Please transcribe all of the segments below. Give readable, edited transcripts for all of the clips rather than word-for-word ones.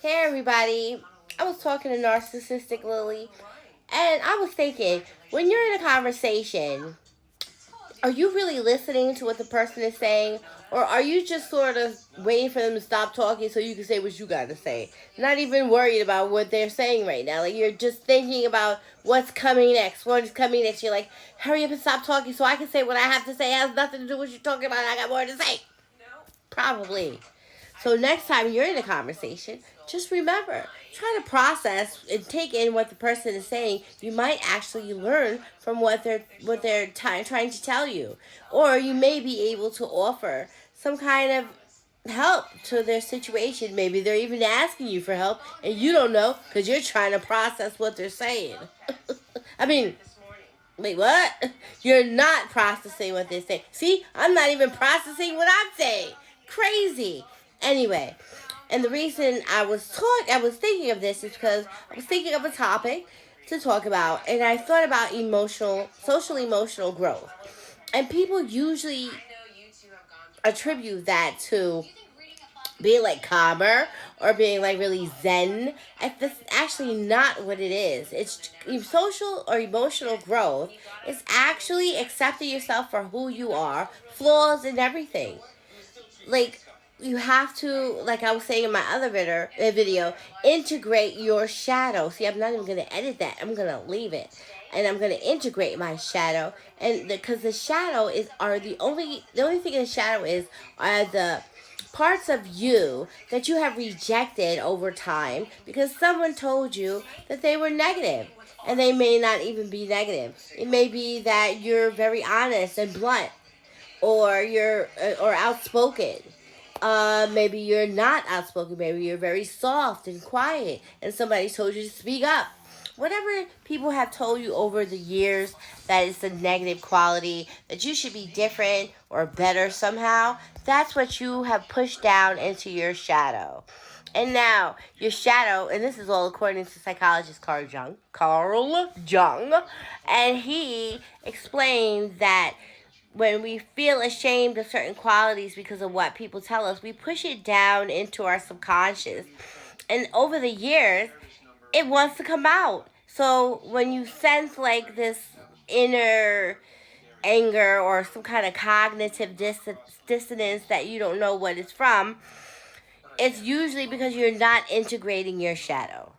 Hey everybody, I was talking to Narcissistic Lilly, and I was thinking, when you're in a conversation, are you really listening to what the person is saying, or are you just sort of waiting for them to stop talking so you can say what you got to say? Not even worried about what they're saying right now. Like, you're just thinking about what's coming next, what is coming next. You're like, hurry up and stop talking so I can say what I have to say. It has nothing to do with what you're talking about. I got more to say. Probably. So next time you're in a conversation, just remember, try to process and take in what the person is saying. You might actually learn from what they're trying to tell you, or you may be able to offer some kind of help to their situation. Maybe they're even asking you for help, and you don't know because you're trying to process what they're saying. I mean, wait, what? You're not processing what they say. See, I'm not even processing what I'm saying. Crazy. Anyway, and the reason I was thinking of this is because I was thinking of a topic to talk about, and I thought about social emotional growth. And people usually attribute that to being like calmer or being like really zen. That's actually not what it is. It's social or emotional growth. It's actually accepting yourself for who you are, flaws and everything. Like, you have to, like I was saying in my other video, integrate your shadow. See, I'm not even going to edit that. I'm going to leave it. And I'm going to integrate my shadow. And because the shadow are the only thing in the shadow are the parts of you that you have rejected over time because someone told you that they were negative, and they may not even be negative. It may be that you're very honest and blunt, or you're or outspoken. Maybe you're not outspoken. Maybe you're very soft and quiet, and somebody told you to speak up. Whatever people have told you over the years that is the negative quality, that you should be different or better somehow, that's what you have pushed down into your shadow. And now, your shadow, and this is all according to psychologist Carl Jung, and he explained that when we feel ashamed of certain qualities because of what people tell us, we push it down into our subconscious. And over the years, it wants to come out. So when you sense like this inner anger or some kind of cognitive dissonance that you don't know what it's from, it's usually because you're not integrating your shadow.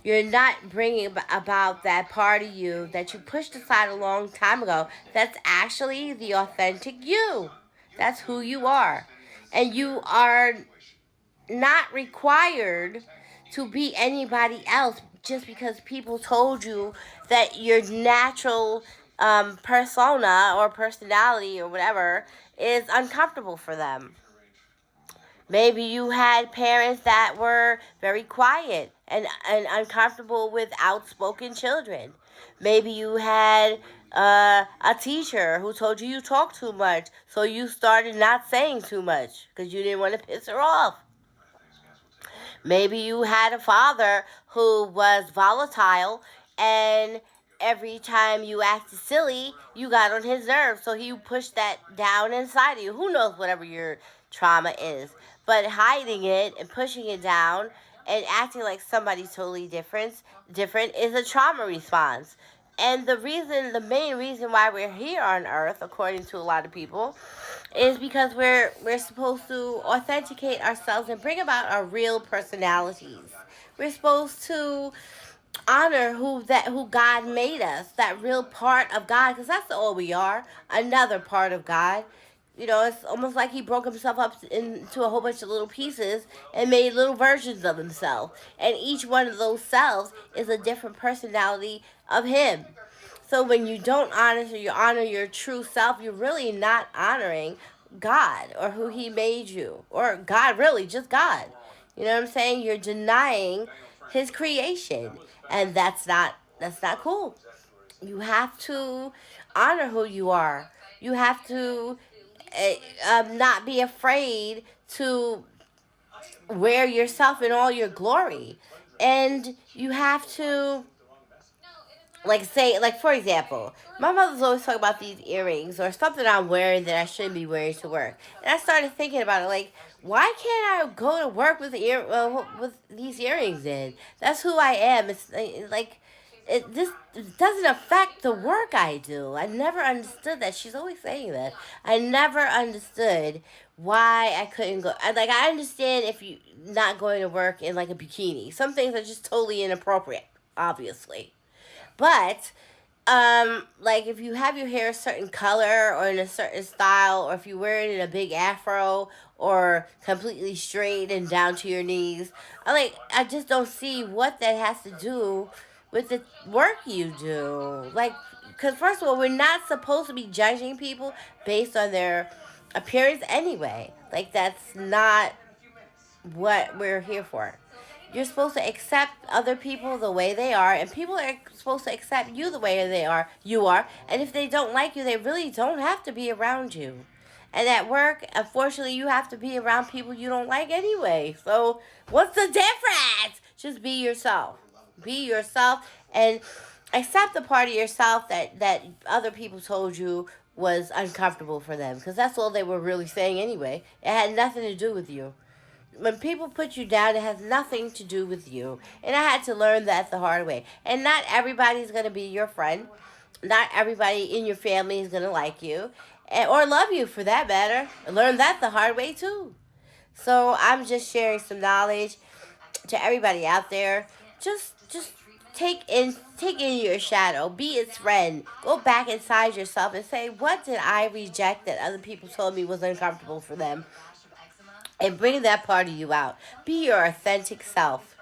You're not bringing about that part of you that you pushed aside a long time ago. That's actually the authentic you. That's who you are. And you are not required to be anybody else just because people told you that your natural persona or personality or whatever is uncomfortable for them. Maybe you had parents that were very quiet and uncomfortable with outspoken children. Maybe you had a teacher who told you talk too much, so you started not saying too much because you didn't want to piss her off. Maybe you had a father who was volatile, and every time you acted silly, you got on his nerves, so he pushed that down inside of you. Who knows whatever your trauma is? But hiding it and pushing it down and acting like somebody totally different is a trauma response. And the main reason why we're here on Earth, according to a lot of people, is because we're supposed to authenticate ourselves and bring about our real personalities. We're supposed to honor who God made us, that real part of God, because that's all we are, another part of God. It's almost like he broke himself up into a whole bunch of little pieces and made little versions of himself. And each one of those selves is a different personality of him. So when you don't honor your true self, you're really not honoring God or who he made you. Or God, really, just God. You know what I'm saying? You're denying his creation. And that's not cool. You have to honor who you are. You have to not be afraid to wear yourself in all your glory. And you have to, like, say, like, for example, my mother's always talking about these earrings or something I'm wearing that I shouldn't be wearing to work. And I started thinking about it, like, Why can't I go to work with with these earrings in? That's who I am. It's like this doesn't affect the work I do. I never understood that. She's always saying that. I never understood why I couldn't go. I understand if you not going to work in like a bikini. Some things are just totally inappropriate, obviously. But like if you have your hair a certain color or in a certain style, or if you wear it in a big afro or completely straight and down to your knees, I just don't see what that has to do with the work you do. Like, because first of all, we're not supposed to be judging people based on their appearance anyway. Like, that's not what we're here for. You're supposed to accept other people the way they are, and people are supposed to accept you the way they are. You are, and if they don't like you, they really don't have to be around you. And at work, unfortunately, you have to be around people you don't like anyway. So what's the difference? Just be yourself. Be yourself and accept the part of yourself that other people told you was uncomfortable for them, because that's all they were really saying anyway. It had nothing to do with you. When people put you down, it has nothing to do with you. And I had to learn that the hard way. And not everybody's going to be your friend. Not everybody in your family is going to like you, or love you for that matter. I learned that the hard way too. So I'm just sharing some knowledge to everybody out there. Just take in your shadow. Be its friend. Go back inside yourself and say, what did I reject that other people told me was uncomfortable for them? And bring that part of you out. Be your authentic self.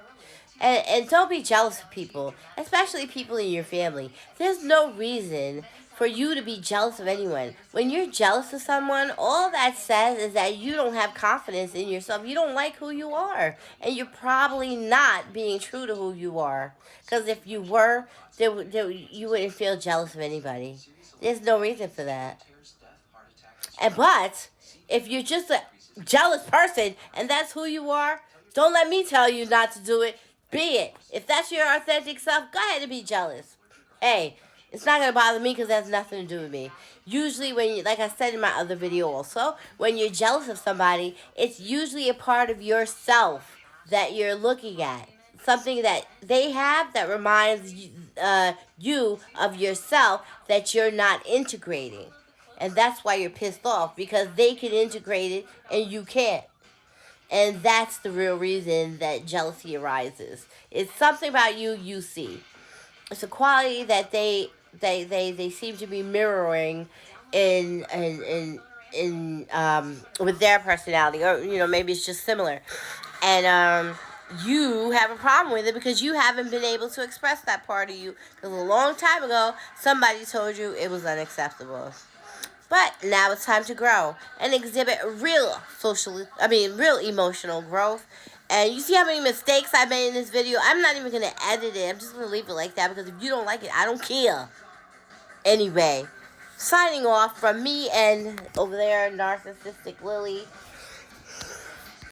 And don't be jealous of people, especially people in your family. There's no reason for you to be jealous of anyone. When you're jealous of someone, all that says is that you don't have confidence in yourself. You don't like who you are. And you're probably not being true to who you are. Because if you were, you wouldn't feel jealous of anybody. There's no reason for that. But if you're just a jealous person and that's who you are, don't let me tell you not to do it. Be it. If that's your authentic self, go ahead and be jealous. Hey, it's not going to bother me because that has nothing to do with me. Usually when you, like I said in my other video also, when you're jealous of somebody, it's usually a part of yourself that you're looking at. Something that they have that reminds you of yourself that you're not integrating. And that's why you're pissed off, because they can integrate it and you can't. And that's the real reason that jealousy arises. It's something about you see. It's a quality that they seem to be mirroring in with their personality, or maybe it's just similar. And you have a problem with it because you haven't been able to express that part of you, because a long time ago somebody told you it was unacceptable. But now it's time to grow and exhibit real real emotional growth. And you see how many mistakes I made in this video? I'm not even going to edit it. I'm just going to leave it like that, because if you don't like it, I don't care. Anyway, signing off from me and over there, Narcissistic Lily.